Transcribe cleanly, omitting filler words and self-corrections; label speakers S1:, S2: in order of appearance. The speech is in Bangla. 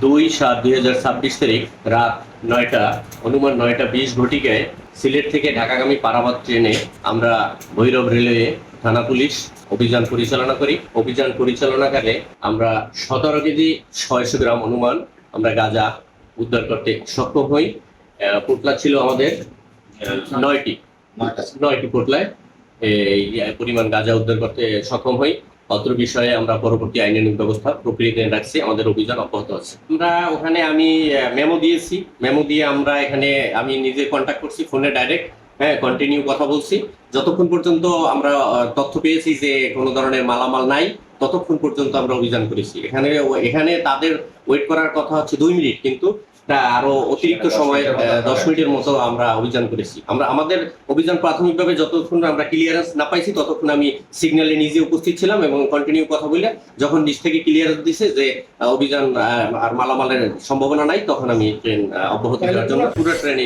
S1: 2/7/2026 তারিখ রাত 9টা অনুমান 9:20 ঘটিকায় সিলেট থেকে ঢাকাগামী পারাবাদ ট্রেনে আমরা ভৈরব রেলওয়ে থানা পুলিশ অভিযান পরিচালনা করি। অভিযান পরিচালনাকালে আমরা 17 কেজি 600 গ্রাম অনুমান আমরা গাঁজা উদ্ধার করতে সক্ষম হই। পোটলা ছিল আমাদের 9টি পোটলায় এই পরিমাণ গাঁজা উদ্ধার করতে সক্ষম হই। অত্র বিষয়ে আমরা পরবর্তী আইনানুগ ব্যবস্থা প্রক্রিয়াতে রাখছি। আমাদের অভিযান অব্যাহত আছে। আমরা ওখানে আমি মেমো দিয়েছি। মেমো দিয়ে আমরা এখানে আমি নিজে কন্ট্যাক্ট করছি ফোনে ডাইরেক্ট, হ্যাঁ, কন্টিনিউ কথা বলছি। যতক্ষণ পর্যন্ত আমরা তথ্য পেয়েছি যে কোনো ধরনের মালামাল নাই, ততক্ষণ পর্যন্ত আমরা অভিযান করেছি। এখানে তাদের ওয়েট করার কথা হচ্ছে 2 মিনিট, কিন্তু আরো অতিরিক্ত সময় 10 মিনিটের মতো আমরা অভিযান করেছি। আমাদের অভিযান প্রাথমিকভাবে যতক্ষণ আমরা ক্লিয়ারেন্স না পাইছি ততক্ষণ আমি সিগন্যালে নিজে উপস্থিত ছিলাম এবং কন্টিনিউ কথা বলে যখন নিচ থেকে ক্লিয়ারেন্স দিছে যে অভিযান আর মালামালের সম্ভাবনা নাই, তখন আমি ট্রেন অব্যাহত করার জন্য পুরো ট্রেনে